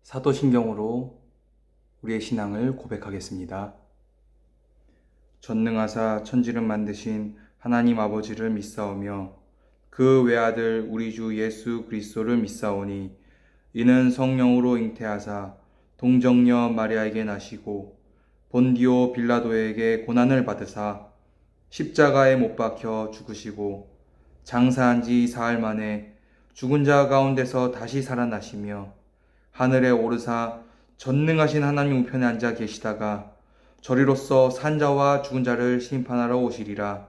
사도신경으로 우리의 신앙을 고백하겠습니다. 전능하사 천지를 만드신 하나님 아버지를 믿사오며 그 외아들 우리 주 예수 그리스도를 믿사오니 이는 성령으로 잉태하사 동정녀 마리아에게 나시고 본디오 빌라도에게 고난을 받으사 십자가에 못 박혀 죽으시고 장사한 지 사흘 만에 죽은 자 가운데서 다시 살아나시며 하늘에 오르사 전능하신 하나님 우편에 앉아 계시다가 저리로서 산 자와 죽은 자를 심판하러 오시리라.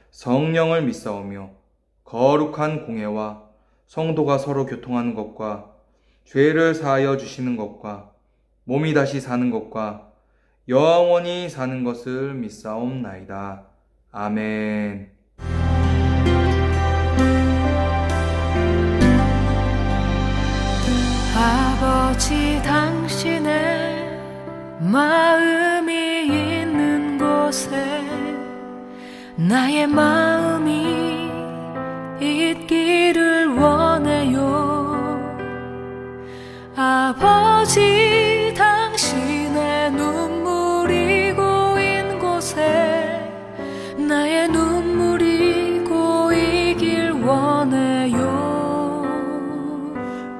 성령을 믿사오며 거룩한 공회와 성도가 서로 교통하는 것과 죄를 사하여 주시는 것과 몸이 다시 사는 것과 영원히 사는 것을 믿사옵나이다. 아멘. 아버지, 당신의 마음이 있는 곳에 나의 마음이 있기를 원해요. 아버지, 당신의 눈물이 고인 곳에 나의 눈물이 고이길 원해요.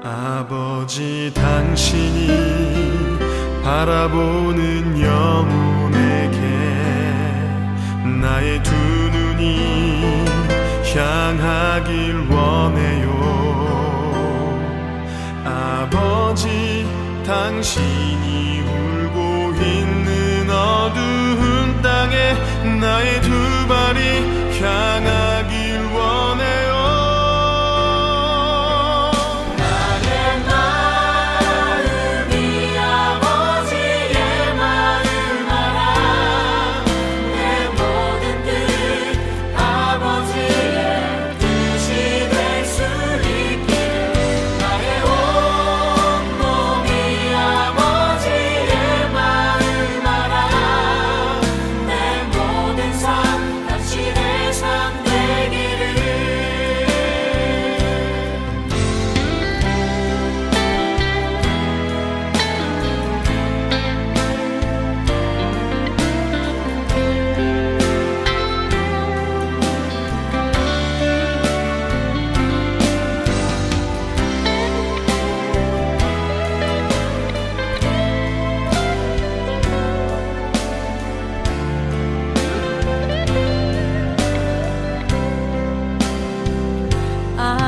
아버지, 당신이 바라보는 영혼에게 나의 두 눈이 향하길 원해요. 아버지, 당신이 울고 있는 어두운 땅에 나의 두 발이 향하길 원해요.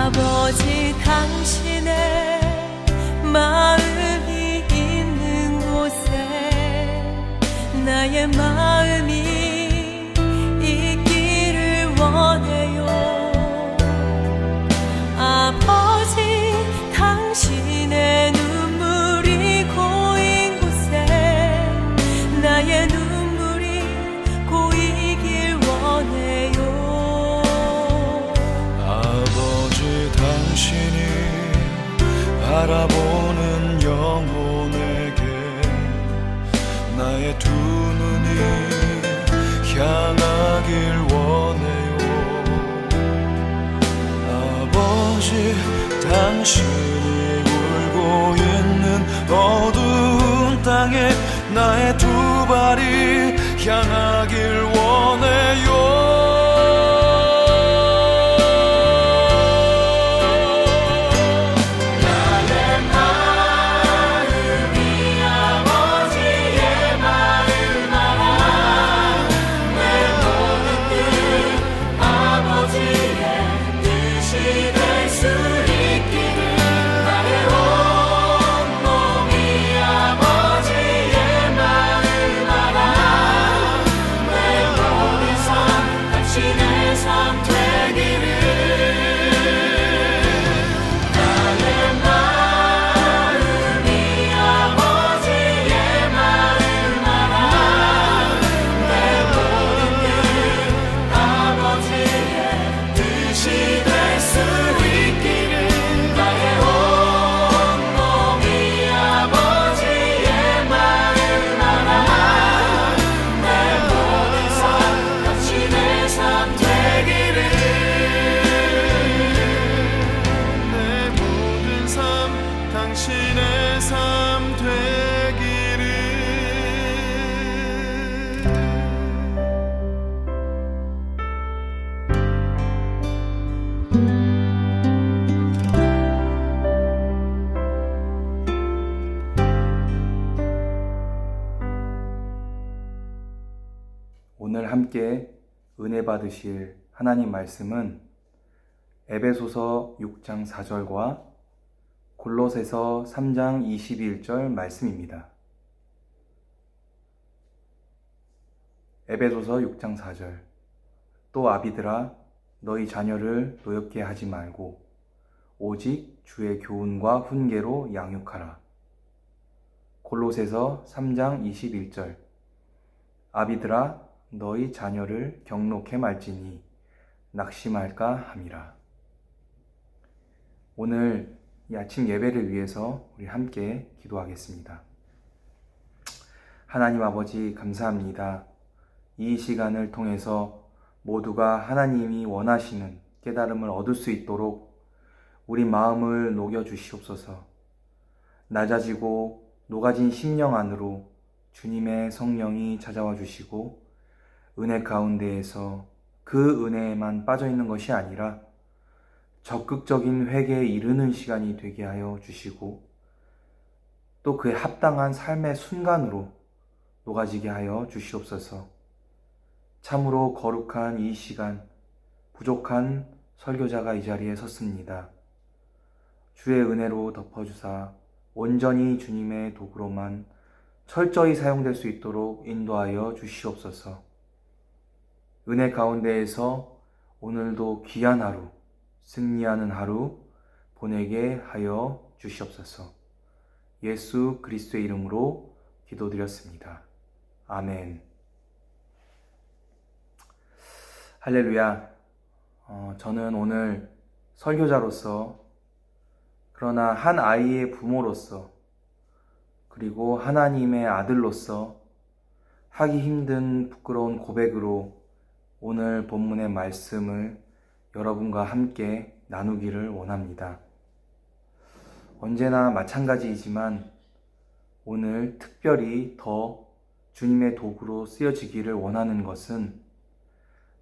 아버지, 당신의 마음이 있는 곳에 나의 마음이 있기를 원해요. 아버지, 당신의 눈물이 고인 곳에 나의 눈물이 고이길 원해요. 당신이 바라보는 영혼에게 나의 두 눈이 향하길 원해요. 아버지, 당신이 울고 있는 어두운 땅에 나의 두 발이 향하길 원해요. 뜻이 될 수 함께 은혜 받으실 하나님 말씀은 에베소서 6장 4절과 골로새서 3장 21절 말씀입니다. 에베소서 6장 4절. 또 아비들아 너희 자녀를 노엽게 하지 말고 오직 주의 교훈과 훈계로 양육하라. 골로새서 3장 21절. 아비들아 너희 자녀를 경록해 말지니 낙심할까 함이라. 오늘 이 아침 예배를 위해서 우리 함께 기도하겠습니다. 하나님 아버지 감사합니다. 이 시간을 통해서 모두가 하나님이 원하시는 깨달음을 얻을 수 있도록 우리 마음을 녹여 주시옵소서. 낮아지고 녹아진 심령 안으로 주님의 성령이 찾아와 주시고 은혜 가운데에서 그 은혜에만 빠져 있는 것이 아니라 적극적인 회개에 이르는 시간이 되게 하여 주시고 또 그에 합당한 삶의 순간으로 녹아지게 하여 주시옵소서. 참으로 거룩한 이 시간, 부족한 설교자가 이 자리에 섰습니다. 주의 은혜로 덮어주사 온전히 주님의 도구로만 철저히 사용될 수 있도록 인도하여 주시옵소서. 은혜 가운데에서 오늘도 귀한 하루, 승리하는 하루 보내게 하여 주시옵소서. 예수 그리스도의 이름으로 기도드렸습니다. 아멘. 할렐루야. 저는 오늘 설교자로서, 그러나 한 아이의 부모로서, 그리고 하나님의 아들로서 하기 힘든 부끄러운 고백으로 오늘 본문의 말씀을 여러분과 함께 나누기를 원합니다. 언제나 마찬가지이지만 오늘 특별히 더 주님의 도구로 쓰여지기를 원하는 것은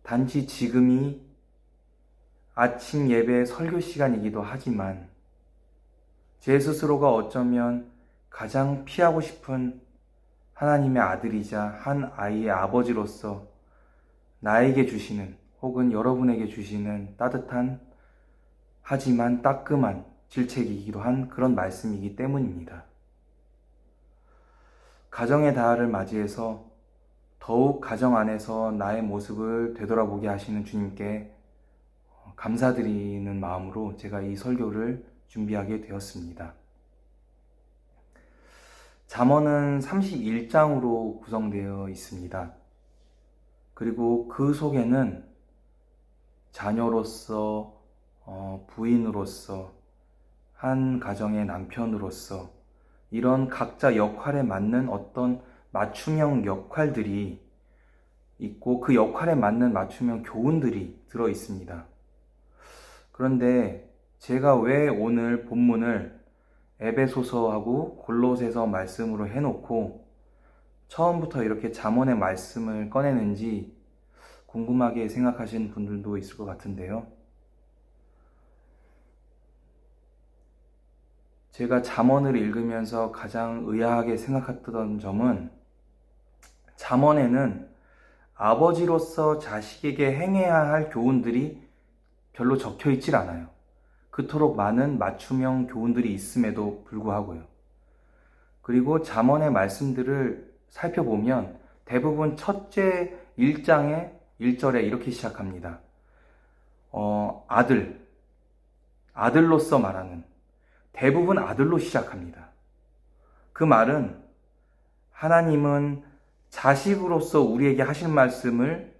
단지 지금이 아침 예배 설교 시간이기도 하지만 제 스스로가 어쩌면 가장 피하고 싶은 하나님의 아들이자 한 아이의 아버지로서 나에게 주시는 혹은 여러분에게 주시는 따뜻한 하지만 따끔한 질책이기도 한 그런 말씀이기 때문입니다. 가정의 다하를 맞이해서 더욱 가정 안에서 나의 모습을 되돌아보게 하시는 주님께 감사드리는 마음으로 제가 이 설교를 준비하게 되었습니다. 잠언은 31장으로 구성되어 있습니다. 그리고 그 속에는 자녀로서, 부인으로서, 한 가정의 남편으로서 이런 각자 역할에 맞는 어떤 맞춤형 역할들이 있고 그 역할에 맞는 맞춤형 교훈들이 들어 있습니다. 그런데 제가 왜 오늘 본문을 에베소서하고 골로새서 말씀으로 해놓고 처음부터 이렇게 잠언의 말씀을 꺼내는지 궁금하게 생각하시는 분들도 있을 것 같은데요. 제가 잠언을 읽으면서 가장 의아하게 생각했던 점은 잠언에는 아버지로서 자식에게 행해야 할 교훈들이 별로 적혀 있질 않아요. 그토록 많은 맞춤형 교훈들이 있음에도 불구하고요. 그리고 잠언의 말씀들을 살펴보면 대부분 첫째 1장의 1절에 이렇게 시작합니다. 아들로서 말하는, 대부분 아들로 시작합니다. 그 말은 하나님은 자식으로서 우리에게 하실 말씀을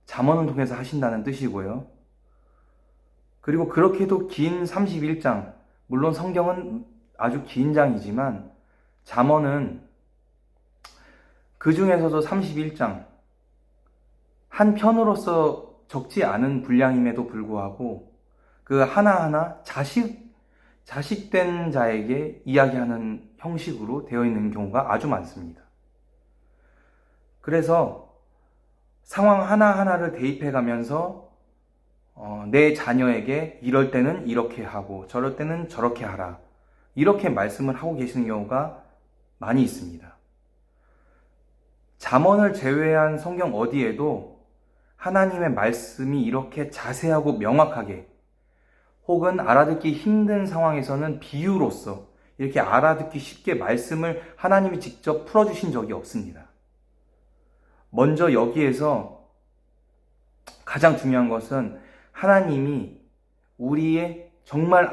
잠언을 통해서 하신다는 뜻이고요. 그리고 그렇게도 긴 31장, 물론 성경은 아주 긴 장이지만 잠언은 그 중에서도 31장, 한 편으로서 적지 않은 분량임에도 불구하고 그 하나하나 자식된 자에게 이야기하는 형식으로 되어 있는 경우가 아주 많습니다. 그래서 상황 하나하나를 대입해 가면서 내 자녀에게 이럴 때는 이렇게 하고 저럴 때는 저렇게 하라, 이렇게 말씀을 하고 계시는 경우가 많이 있습니다. 잠언을 제외한 성경 어디에도 하나님의 말씀이 이렇게 자세하고 명확하게, 혹은 알아듣기 힘든 상황에서는 비유로서 이렇게 알아듣기 쉽게 말씀을 하나님이 직접 풀어주신 적이 없습니다. 먼저 여기에서 가장 중요한 것은 하나님이 우리의 정말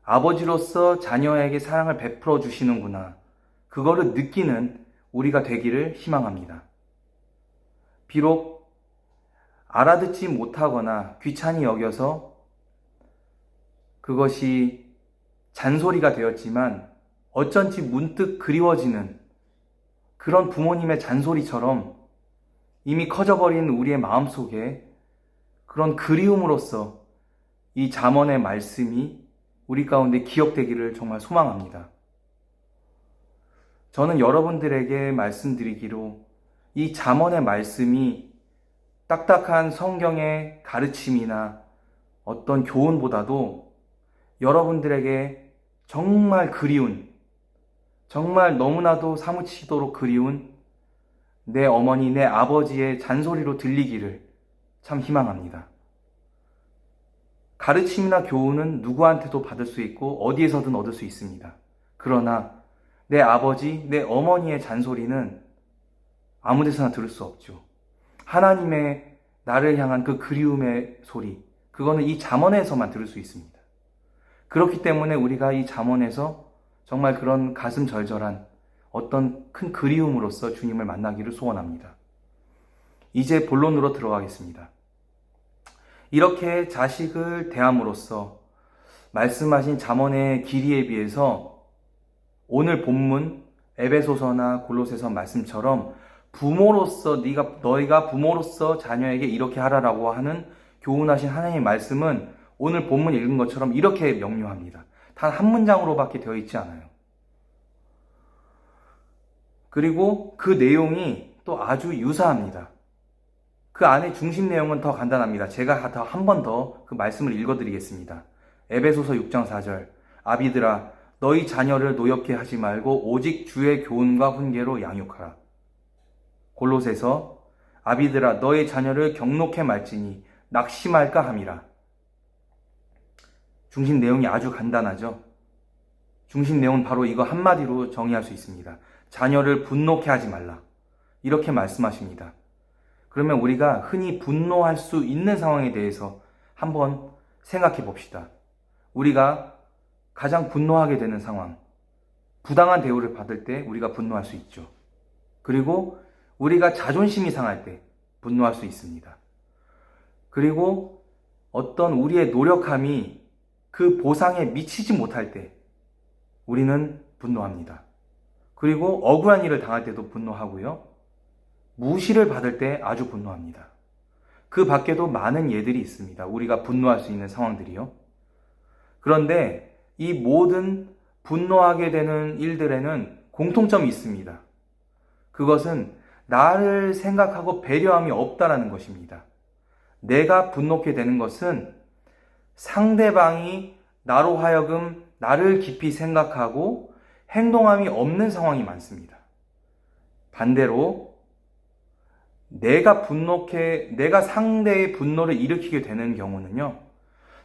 아버지로서 자녀에게 사랑을 베풀어 주시는구나, 그거를 느끼는 우리가 되기를 희망합니다. 비록 알아듣지 못하거나 귀찮이 여겨서 그것이 잔소리가 되었지만 어쩐지 문득 그리워지는 그런 부모님의 잔소리처럼 이미 커져버린 우리의 마음속에 그런 그리움으로써 이 잠언의 말씀이 우리 가운데 기억되기를 정말 소망합니다. 저는 여러분들에게 말씀드리기로 이 잠언의 말씀이 딱딱한 성경의 가르침이나 어떤 교훈보다도 여러분들에게 정말 그리운, 정말 너무나도 사무치도록 그리운 내 어머니, 내 아버지의 잔소리로 들리기를 참 희망합니다. 가르침이나 교훈은 누구한테도 받을 수 있고 어디에서든 얻을 수 있습니다. 그러나 내 아버지, 내 어머니의 잔소리는 아무 데서나 들을 수 없죠. 하나님의 나를 향한 그 그리움의 소리, 그거는 이 잠언에서만 들을 수 있습니다. 그렇기 때문에 우리가 이 잠언에서 정말 그런 가슴 절절한 어떤 큰 그리움으로써 주님을 만나기를 소원합니다. 이제 본론으로 들어가겠습니다. 이렇게 자식을 대함으로써 말씀하신 잠언의 길이에 비해서 오늘 본문 에베소서나 골로새서 말씀처럼 부모로서 너희가 부모로서 자녀에게 이렇게 하라라고 하는 교훈하신 하나님의 말씀은 오늘 본문 읽은 것처럼 이렇게 명료합니다. 단 한 문장으로밖에 되어 있지 않아요. 그리고 그 내용이 또 아주 유사합니다. 그 안에 중심 내용은 더 간단합니다. 제가 한 번 더 그 말씀을 읽어드리겠습니다. 에베소서 6장 4절, 아비들아 너희 자녀를 노엽게 하지 말고 오직 주의 교훈과 훈계로 양육하라. 골로새서 아비들아 너희 자녀를 경록해 말지니 낙심할까 함이라. 중심 내용이 아주 간단하죠. 중심 내용은 바로 이거 한마디로 정의할 수 있습니다. 자녀를 분노케 하지 말라, 이렇게 말씀하십니다. 그러면 우리가 흔히 분노할 수 있는 상황에 대해서 한번 생각해 봅시다. 우리가 가장 분노하게 되는 상황, 부당한 대우를 받을 때 우리가 분노할 수 있죠. 그리고 우리가 자존심이 상할 때 분노할 수 있습니다. 그리고 어떤 우리의 노력함이 그 보상에 미치지 못할 때 우리는 분노합니다. 그리고 억울한 일을 당할 때도 분노하고요. 무시를 받을 때 아주 분노합니다. 그 밖에도 많은 예들이 있습니다. 우리가 분노할 수 있는 상황들이요. 그런데 이 모든 분노하게 되는 일들에는 공통점이 있습니다. 그것은 나를 생각하고 배려함이 없다라는 것입니다. 내가 분노케 되는 것은 상대방이 나로 하여금 나를 깊이 생각하고 행동함이 없는 상황이 많습니다. 반대로 내가 상대의 분노를 일으키게 되는 경우는요,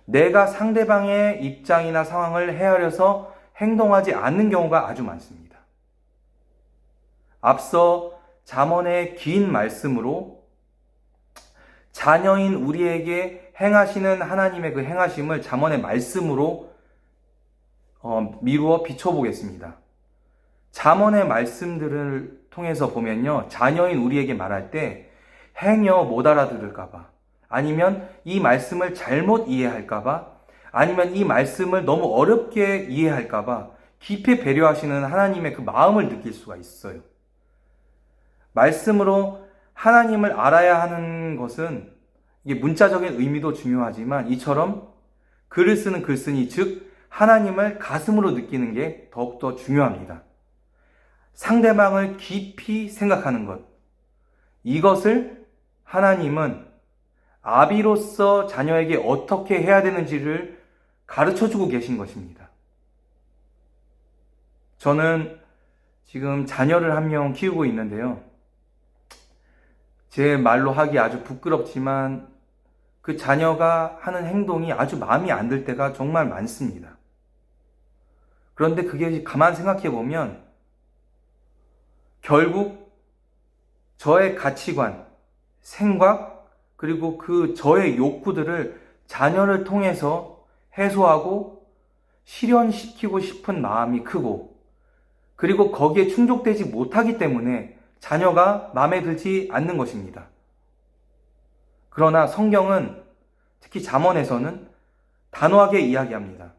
내가 상대방의 입장이나 상황을 헤아려서 행동하지 않는 경우가 아주 많습니다. 앞서 잠언의 긴 말씀으로 자녀인 우리에게 행하시는 하나님의 그 행하심을 잠언의 말씀으로 미루어 비춰보겠습니다. 잠언의 말씀들을 통해서 보면요, 자녀인 우리에게 말할 때 행여 못 알아들을까봐, 아니면 이 말씀을 잘못 이해할까봐, 아니면 이 말씀을 너무 어렵게 이해할까봐 깊이 배려하시는 하나님의 그 마음을 느낄 수가 있어요. 말씀으로 하나님을 알아야 하는 것은 이게 문자적인 의미도 중요하지만 이처럼 글을 쓰는 글쓴이, 즉 하나님을 가슴으로 느끼는 게 더욱더 중요합니다. 상대방을 깊이 생각하는 것, 이것을 하나님은 아비로서 자녀에게 어떻게 해야 되는지를 가르쳐주고 계신 것입니다. 저는 지금 자녀를 한 명 키우고 있는데요. 제 말로 하기 아주 부끄럽지만 그 자녀가 하는 행동이 아주 마음이 안 들 때가 정말 많습니다. 그런데 그게 가만 생각해 보면 결국 저의 가치관, 생각, 그리고 그 저의 욕구들을 자녀를 통해서 해소하고 실현시키고 싶은 마음이 크고, 그리고 거기에 충족되지 못하기 때문에 자녀가 마음에 들지 않는 것입니다. 그러나 성경은, 특히 잠언에서는 단호하게 이야기합니다.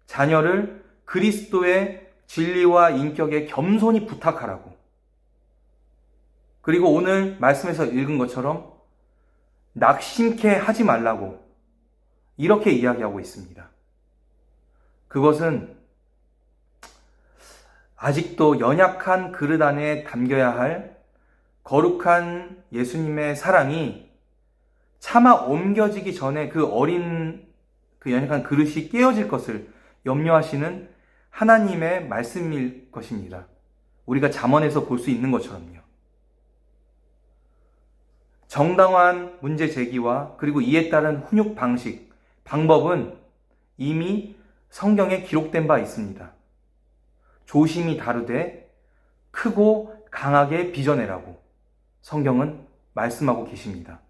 자녀를 그리스도의 진리와 인격에 겸손히 부탁하라고. 그리고 오늘 말씀에서 읽은 것처럼 낙심케 하지 말라고 이렇게 이야기하고 있습니다. 그것은 아직도 연약한 그릇 안에 담겨야 할 거룩한 예수님의 사랑이 차마 옮겨지기 전에 그 어린 그 연약한 그릇이 깨어질 것을 염려하시는 하나님의 말씀일 것입니다. 우리가 잠언에서 볼 수 있는 것처럼요. 정당한 문제 제기와 그리고 이에 따른 훈육 방식, 방법은 이미 성경에 기록된 바 있습니다. 조심히 다루되 크고 강하게 빚어내라고 성경은 말씀하고 계십니다.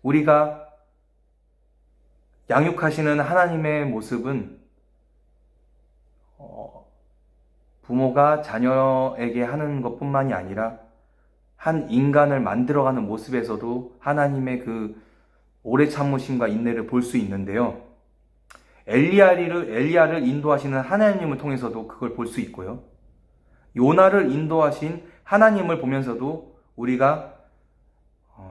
우리가 양육하시는 하나님의 모습은 부모가 자녀에게 하는 것뿐만이 아니라 한 인간을 만들어가는 모습에서도 하나님의 그 오래 참으심과 인내를 볼 수 있는데요. 엘리야를 인도하시는 하나님을 통해서도 그걸 볼 수 있고요. 요나를 인도하신 하나님을 보면서도 우리가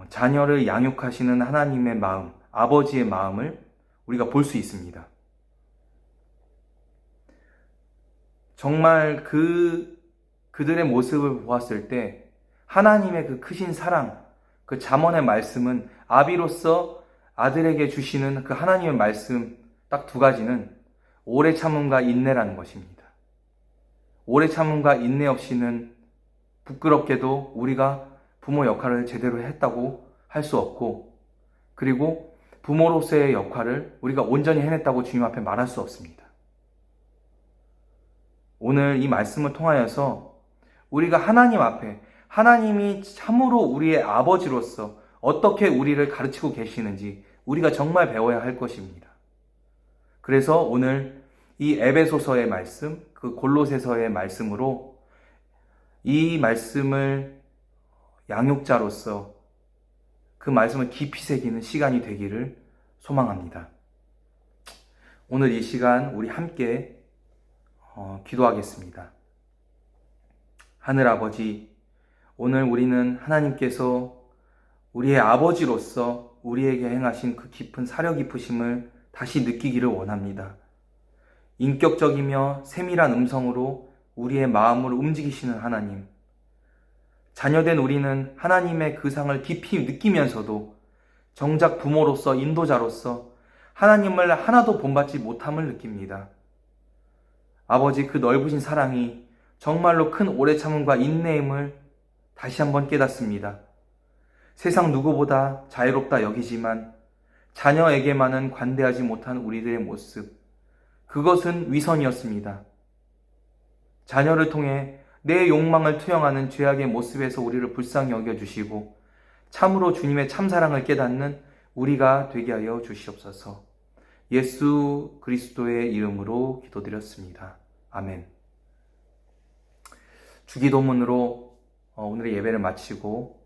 자녀를 양육하시는 하나님의 마음, 아버지의 마음을 우리가 볼 수 있습니다. 정말 그들의 모습을 보았을 때 하나님의 그 크신 사랑, 그 잠언의 말씀은 아비로서 아들에게 주시는 그 하나님의 말씀 딱 두 가지는 오래 참음과 인내라는 것입니다. 오래 참음과 인내 없이는 부끄럽게도 우리가 부모 역할을 제대로 했다고 할 수 없고, 그리고 부모로서의 역할을 우리가 온전히 해냈다고 주님 앞에 말할 수 없습니다. 오늘 이 말씀을 통하여서 우리가 하나님 앞에, 하나님이 참으로 우리의 아버지로서 어떻게 우리를 가르치고 계시는지 우리가 정말 배워야 할 것입니다. 그래서 오늘 이 에베소서의 말씀, 그 골로새서의 말씀으로 이 말씀을 양육자로서 그 말씀을 깊이 새기는 시간이 되기를 소망합니다. 오늘 이 시간 우리 함께 기도하겠습니다. 하늘 아버지, 오늘 우리는 하나님께서 우리의 아버지로서 우리에게 행하신 그 깊은 사려 깊으심을 다시 느끼기를 원합니다. 인격적이며 세밀한 음성으로 우리의 마음을 움직이시는 하나님, 자녀된 우리는 하나님의 그 상을 깊이 느끼면서도 정작 부모로서, 인도자로서 하나님을 하나도 본받지 못함을 느낍니다. 아버지, 그 넓으신 사랑이 정말로 큰 오래 참음과 인내임을 다시 한번 깨닫습니다. 세상 누구보다 자유롭다 여기지만 자녀에게만은 관대하지 못한 우리들의 모습, 그것은 위선이었습니다. 자녀를 통해 내 욕망을 투영하는 죄악의 모습에서 우리를 불쌍히 여겨주시고 참으로 주님의 참사랑을 깨닫는 우리가 되게 하여 주시옵소서. 예수 그리스도의 이름으로 기도드렸습니다. 아멘. 주기도문으로 오늘의 예배를 마치고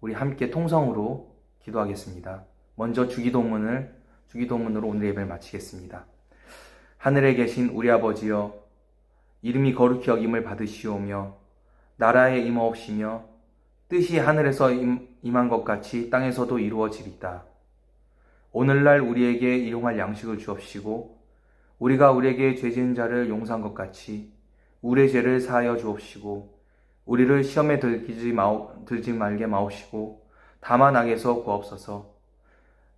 우리 함께 통성으로 기도하겠습니다. 먼저 주기도문으로 오늘 예배를 마치겠습니다. 하늘에 계신 우리 아버지여, 이름이 거룩히 여김을 받으시오며 나라에 임하옵시며 뜻이 하늘에서 임한 것 같이 땅에서도 이루어지리다. 오늘날 우리에게 일용할 양식을 주옵시고 우리가 우리에게 죄 지은 자를 용서한 것 같이 우리의 죄를 사하여 주옵시고 우리를 시험에 들지 말게 마옵시고 다만 악에서 구하옵소서.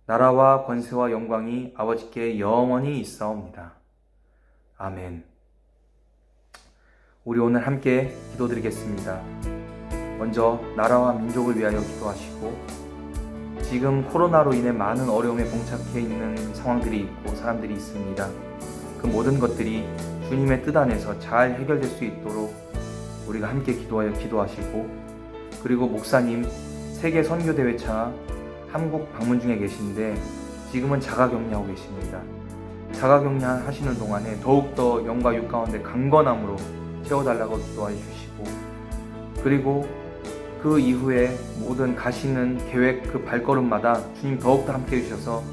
나라와 권세와 영광이 아버지께 영원히 있사옵니다. 아멘. 우리 오늘 함께 기도드리겠습니다. 먼저 나라와 민족을 위하여 기도하시고, 지금 코로나로 인해 많은 어려움에 봉착해 있는 상황들이 있고 사람들이 있습니다. 그 모든 것들이 주님의 뜻 안에서 잘 해결될 수 있도록 우리가 함께 기도하시고, 그리고 목사님 세계 선교대회차 한국 방문 중에 계신데 지금은 자가격리하고 계십니다. 자가격리 하시는 동안에 더욱더 영과 육 가운데 강건함으로 채워달라고 기도해 주시고, 그리고 그 이후에 모든 가시는 계획 그 발걸음마다 주님 더욱더 함께 해주셔서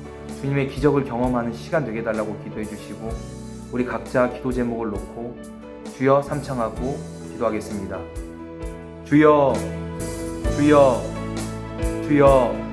주님의 기적을 경험하는 시간 되게 해달라고 기도해 주시고, 우리 각자 기도 제목을 놓고 주여 삼창하고 기도하겠습니다. 주여, 주여, 주여.